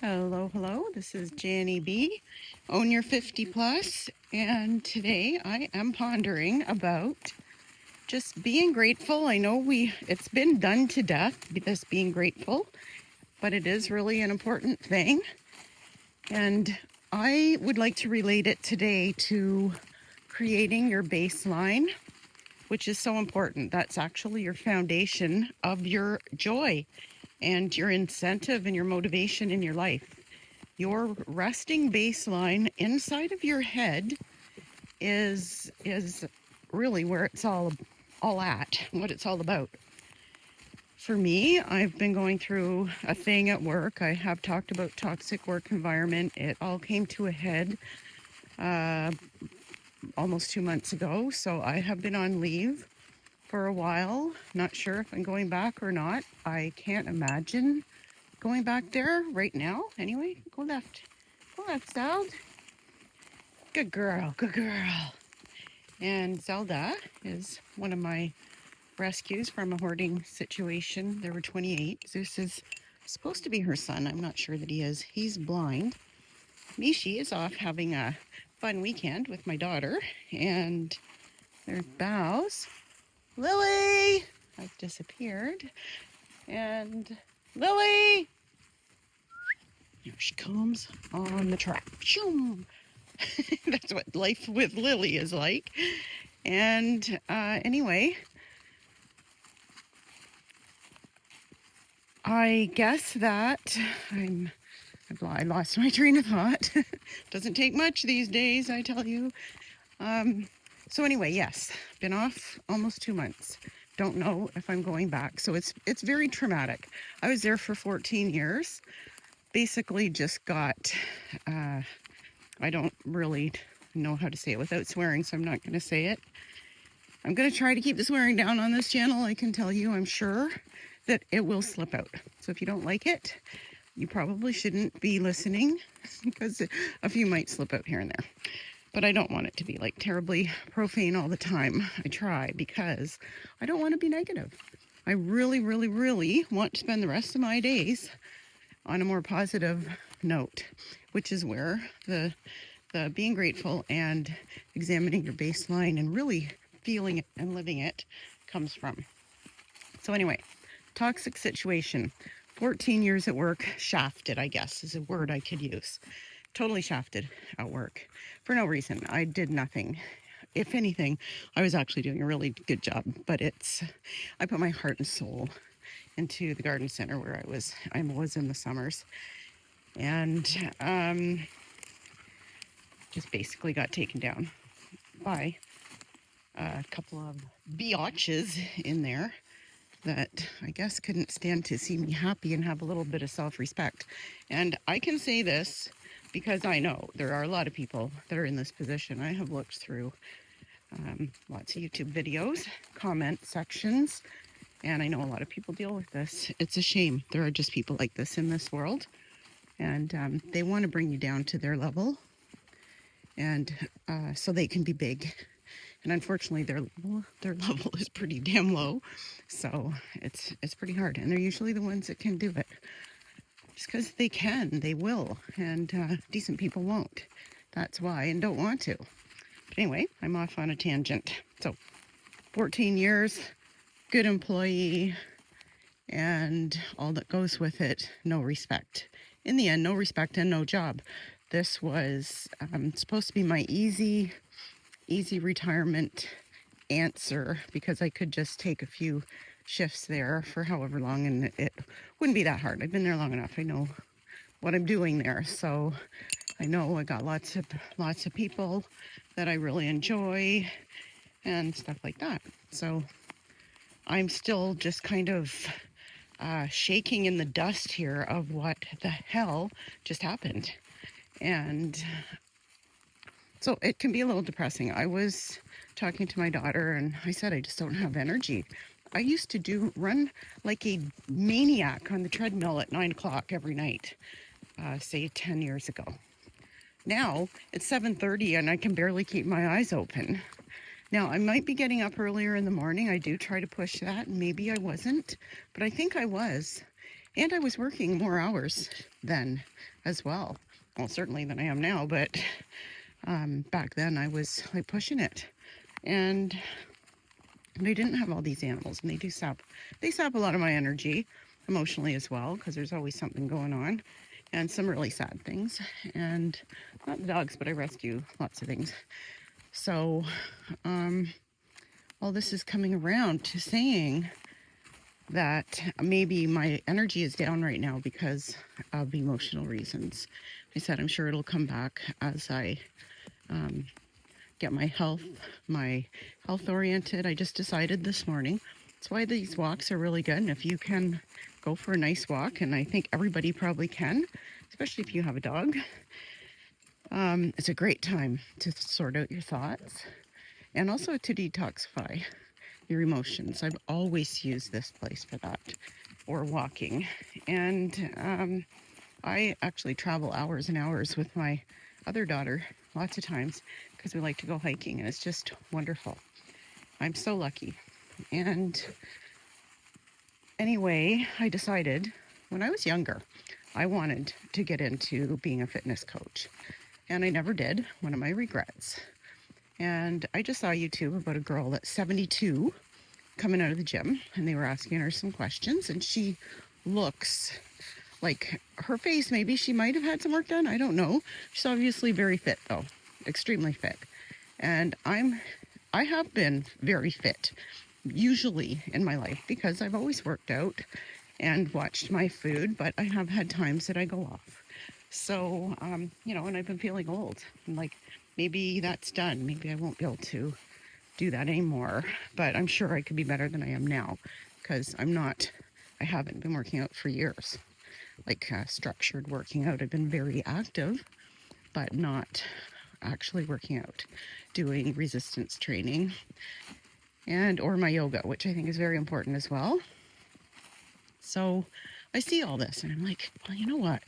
Hello, hello. This is Janny B. Own Your 50 Plus. And today I am pondering about just being grateful. I know it's been done to death, this being grateful, but it is really an important thing. And I would like to relate it today to creating your baseline, which is so important. That's actually your foundation of your joy and your incentive and your motivation in your life. Your resting baseline inside of your head is really where it's all at, what it's all about. For me, I've been going through a thing at work. I have talked about toxic work environment. It all came to a head almost 2 months ago. So I have been on leave for a while. Not sure if I'm going back or not. I can't imagine going back there right now. Anyway, go left. Go left, Sal. Good girl, good girl. And Zelda is one of my rescues from a hoarding situation. There were 28. Zeus is supposed to be her son. I'm not sure that he is. He's blind. Mishi is off having a fun weekend with my daughter. And there's Bows. Lily! I've disappeared. And Lily! Here she comes on the track. Shoom! That's what life with Lily is like. And anyway, I guess that I lost my train of thought. Doesn't take much these days, I tell you. So anyway, yes, been off almost 2 months. Don't know if I'm going back. So it's very traumatic. I was there for 14 years. Basically just got, I don't really know how to say it without swearing, so I'm not going to say it. I'm going to try to keep the swearing down on this channel. I can tell you, I'm sure that it will slip out. So if you don't like it, you probably shouldn't be listening because a few might slip out here and there. But I don't want it to be like terribly profane all the time. I try because I don't want to be negative. I really, really, really want to spend the rest of my days on a more positive note, which is where the being grateful and examining your baseline and really feeling it and living it comes from. So anyway, toxic situation, 14 years at work, shafted, I guess, is a word I could use. Totally shafted at work for no reason. I did nothing. If anything, I was actually doing a really good job, but I put my heart and soul into the garden center where I was in the summers, and just basically got taken down by a couple of biatches in there that I guess couldn't stand to see me happy and have a little bit of self-respect. And I can say this because I know there are a lot of people that are in this position. I have looked through lots of YouTube videos, comment sections, and I know a lot of people deal with this. It's a shame. There are just people like this in this world, and they want to bring you down to their level, and so they can be big. And unfortunately, their level is pretty damn low, so it's pretty hard. And they're usually the ones that can do it, just because they can, they will, and decent people won't. That's why, and don't want to. But anyway, I'm off on a tangent. So, 14 years, good employee, and all that goes with it, no respect. In the end, no respect and no job. This was supposed to be my easy retirement answer because I could just take a few shifts there for however long, and it wouldn't be that hard. I've been there long enough. I know what I'm doing there. So I know I got lots of people that I really enjoy and stuff like that. So I'm still just kind of shaking in the dust here of what the hell just happened. And so it can be a little depressing. I was talking to my daughter and I said, I just don't have energy. I used to run like a maniac on the treadmill at 9 o'clock every night, say 10 years ago. Now it's 7:30 and I can barely keep my eyes open. Now I might be getting up earlier in the morning. I do try to push that, and maybe I wasn't, but I think I was. And I was working more hours then as well. Well, certainly than I am now, but back then I was like pushing it. And I didn't have all these animals, and they sap a lot of my energy emotionally as well, because there's always something going on and some really sad things. And not the dogs, but I rescue lots of things. So all this is coming around to saying that maybe my energy is down right now because of emotional reasons. I said I'm sure it'll come back as I get my health oriented. I just decided this morning. That's why these walks are really good. And if you can go for a nice walk, and I think everybody probably can, especially if you have a dog, it's a great time to sort out your thoughts and also to detoxify your emotions. I've always used this place for that, or walking. And I actually travel hours and hours with my other daughter lots of times because we like to go hiking, and it's just wonderful. I'm so lucky. And anyway, I decided when I was younger, I wanted to get into being a fitness coach, and I never did. One of my regrets. And I just saw YouTube about a girl that's 72 coming out of the gym, and they were asking her some questions, and she looks like her face, maybe she might have had some work done. I don't know. She's obviously very fit though, extremely fit. And I have been very fit usually in my life because I've always worked out and watched my food, but I have had times that I go off. So, and I've been feeling old, and like maybe that's done. Maybe I won't be able to do that anymore, but I'm sure I could be better than I am now because I haven't been working out for years. Like structured working out. I've been very active, but not actually working out, doing resistance training or my yoga, which I think is very important as well. So I see all this and I'm like, well, you know what?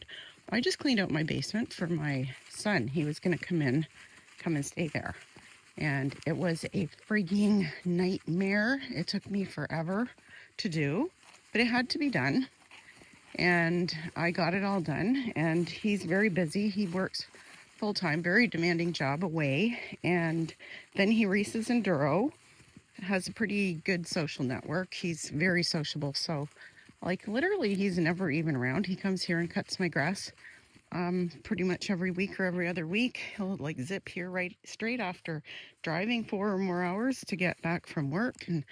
I just cleaned out my basement for my son. He was going to come and stay there. And it was a frigging nightmare. It took me forever to do, but it had to be done. And I got it all done, and he's very busy. He works full-time, very demanding job away, and then he races enduro, has a pretty good social network. He's very sociable, so like literally he's never even around. He comes here and cuts my grass pretty much every week or every other week. He'll like zip here right straight after driving 4 or more hours to get back from work, and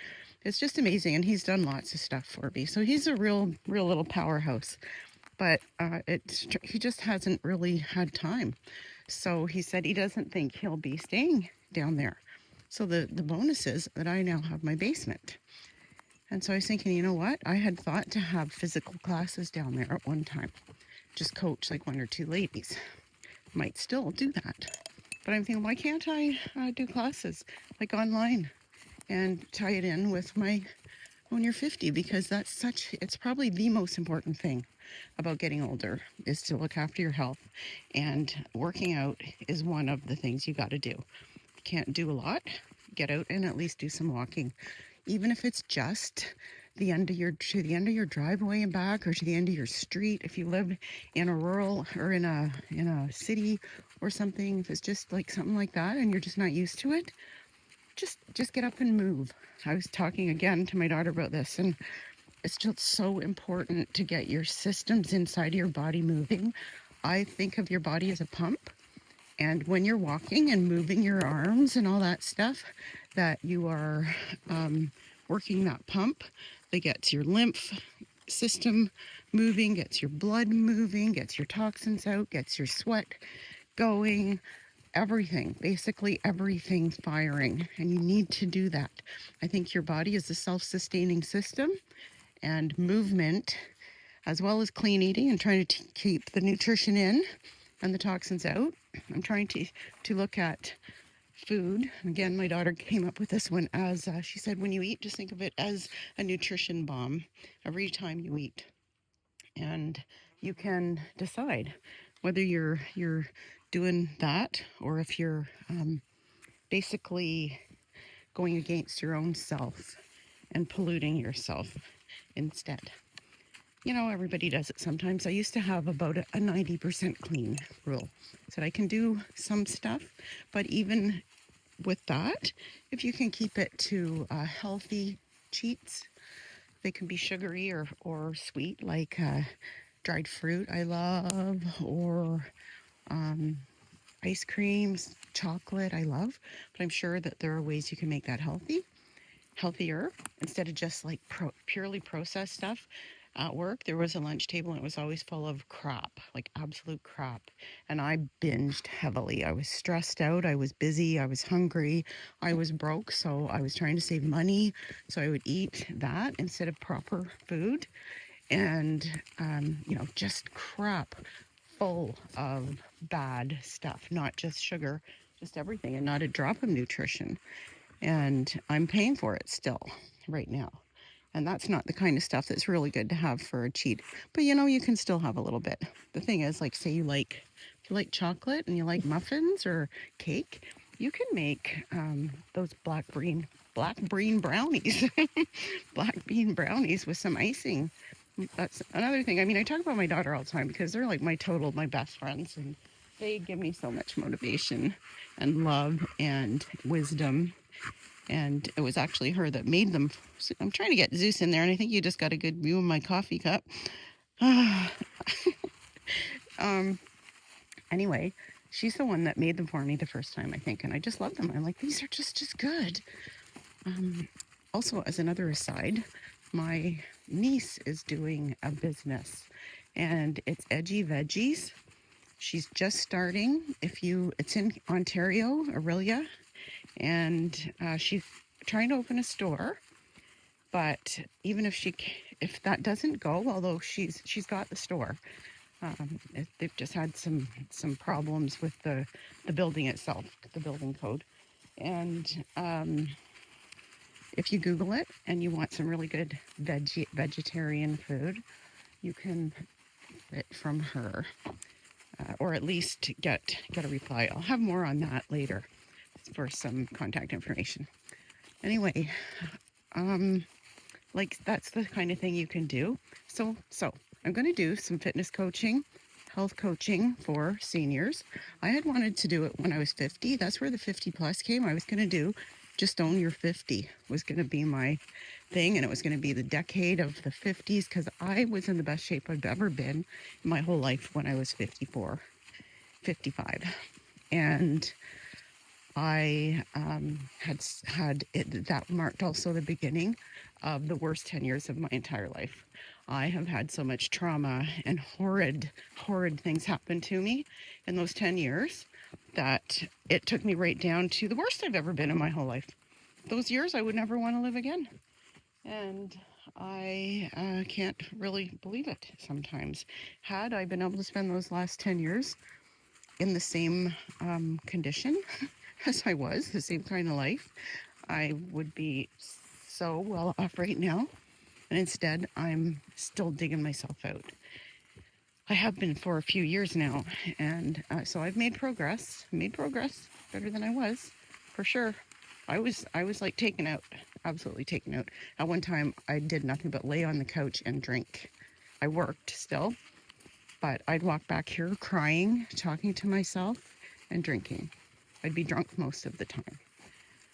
it's just amazing. And he's done lots of stuff for me, so he's a real little powerhouse. But he just hasn't really had time. So he said he doesn't think he'll be staying down there. So the bonus is that I now have my basement. And so I was thinking, you know what? I had thought to have physical classes down there at one time. Just coach like 1 or 2 ladies. Might still do that. But I'm thinking, why can't I do classes like online and tie it in with my when you're 50? Because it's probably the most important thing about getting older is to look after your health. And working out is one of the things you got to do. You can't do a lot. Get out and at least do some walking. Even if it's just to the end of your driveway and back, or to the end of your street. If you live in a rural or in a city or something, if it's just like something like that and you're just not used to it, just get up and move. I was talking again to my daughter about this, and it's just so important to get your systems inside of your body moving. I think of your body as a pump, and when you're walking and moving your arms and all that stuff, that you are working that pump that gets your lymph system moving, gets your blood moving, gets your toxins out, gets your sweat going, basically everything firing. And you need to do that. I think your body is a self-sustaining system, and movement, as well as clean eating and trying to keep the nutrition in and the toxins out. I'm trying to look at food. Again, my daughter came up with this one as she said, when you eat, just think of it as a nutrition bomb every time you eat. And you can decide whether you're doing that, or if you're basically going against your own self and polluting yourself instead. You know, everybody does it sometimes. I used to have about a 90% clean rule. So I can do some stuff, but even with that, if you can keep it to healthy treats, they can be sugary or sweet, like dried fruit I love, or ice creams, chocolate I love. But I'm sure that there are ways you can make that healthier, instead of just like purely processed stuff. At work, there was a lunch table and it was always full of crap, like absolute crap. And I binged heavily. I was stressed out. I was busy. I was hungry. I was broke. So I was trying to save money. So I would eat that instead of proper food. And, just crap full of bad stuff, not just sugar, just everything, and not a drop of nutrition. And I'm paying for it still right now. And that's not the kind of stuff that's really good to have for a cheat. But you can still have a little bit. The thing is, like, say if you like chocolate and you like muffins or cake, you can make those black bean brownies, black bean brownies with some icing. That's another thing. I mean, I talk about my daughter all the time because they're like my best friends, and they give me so much motivation and love and wisdom. And it was actually her that made them. So I'm trying to get Zeus in there, and I think you just got a good view of my coffee cup. Anyway, she's the one that made them for me the first time, I think, and I just love them. I'm like, these are just good. Also, as another aside, my niece is doing a business, and it's Edgy Veggies. She's just starting. It's in Ontario, Aurelia, and she's trying to open a store. But even if that doesn't go, although she's got the store, they've just had some problems with the building itself, the building code. And if you Google it and you want some really good vegetarian food, you can get it from her, or at least get a reply. I'll have more on that later for some contact information. Anyway, like, that's the kind of thing you can do. So I'm going to do some fitness coaching, health coaching for seniors. I had wanted to do it when I was 50. That's where the 50 plus came. I was going to do just own your 50 was going to be my thing, and it was going to be the decade of the 50s, because I was in the best shape I've ever been in my whole life when I was 55. And I had it, that marked also the beginning of the worst 10 years of my entire life. I have had so much trauma and horrid things happen to me in those 10 years that it took me right down to the worst I've ever been in my whole life. Those years I would never want to live again. And I can't really believe it sometimes. Had I been able to spend those last 10 years in the same condition as I was, the same kind of life, I would be so well off right now. And instead, I'm still digging myself out. I have been for a few years now, and so I've made progress better than I was, for sure. I was like taken out, absolutely taken out. At one time, I did nothing but lay on the couch and drink. I worked still, but I'd walk back here crying, talking to myself, and drinking. I'd be drunk most of the time.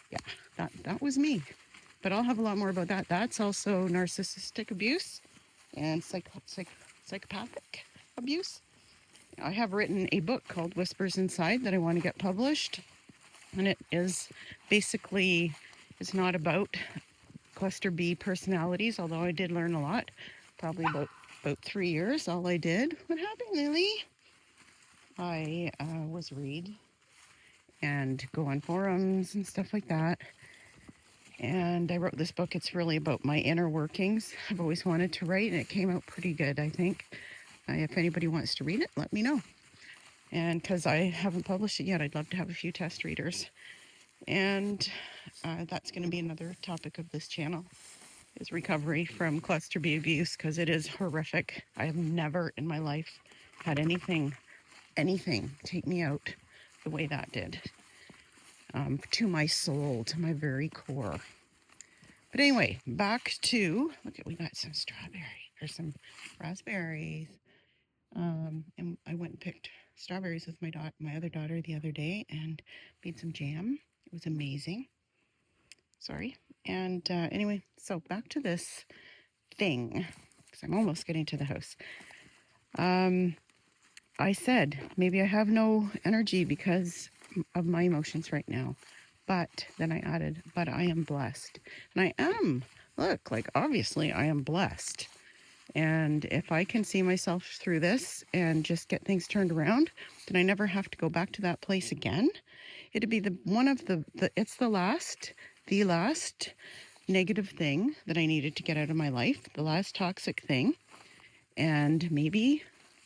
Yeah, that was me. But I'll have a lot more about that. That's also narcissistic abuse and psychopathic abuse. I have written a book called Whispers Inside that I want to get published. And it is basically, it's not about cluster B personalities, although I did learn a lot. Probably about 3 years, all I did. What happened, Lily? I was read and go on forums and stuff like that. And I wrote this book. It's really about my inner workings. I've always wanted to write, and it came out pretty good, I think. If anybody wants to read it, let me know. And because I haven't published it yet, I'd love to have a few test readers. And that's going to be another topic of this channel, is recovery from cluster B abuse, because it is horrific. I have never in my life had anything take me out the way that did. To my soul, to my very core. But anyway, back to, look at, we got some strawberry. There's some raspberries. And I went and picked strawberries with my other daughter the other day and made some jam. It was amazing. Sorry. And anyway, so back to this thing, because I'm almost getting to the house. I said, maybe I have no energy because of my emotions right now. But then I added, but I am blessed. And I am. Look, like obviously I am blessed. And if I can see myself through this and just get things turned around, then I never have to go back to that place again. It'd be it's the last negative thing that I needed to get out of my life, the last toxic thing. And maybe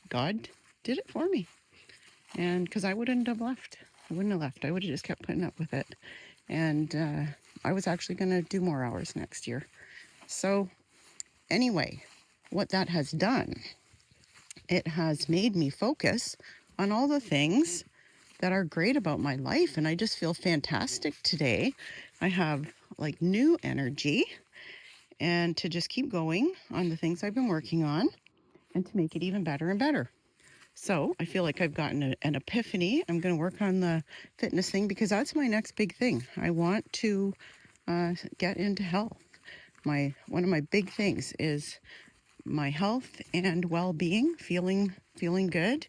God did it for me. And because I wouldn't have left. I wouldn't have left. I would have just kept putting up with it. And I was actually going to do more hours next year. So anyway, what that has done, it has made me focus on all the things that are great about my life. And I just feel fantastic today. I have like new energy and to just keep going on the things I've been working on and to make it even better and better. So I feel like I've gotten an epiphany. I'm going to work on the fitness thing because that's my next big thing. I want to get into health. One of my big things is my health and well-being, feeling good.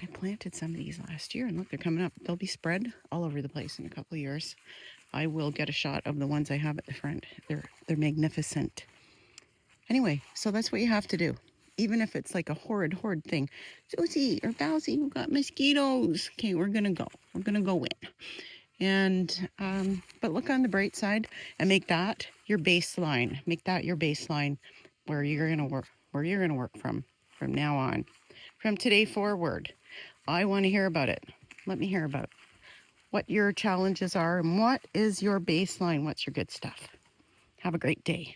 I planted some of these last year and look, they're coming up. They'll be spread all over the place in a couple of years. I will get a shot of the ones I have at the front. They're magnificent. Anyway, so that's what you have to do. Even if it's like a horrid thing. Susie or Bowsy, we've got mosquitoes. Okay, we're going to go. We're going to go in. And, but look on the bright side and make that your baseline. Make that your baseline where you're going to work from now on. From today forward, I want to hear about it. Let me hear about what your challenges are and what is your baseline. What's your good stuff. Have a great day.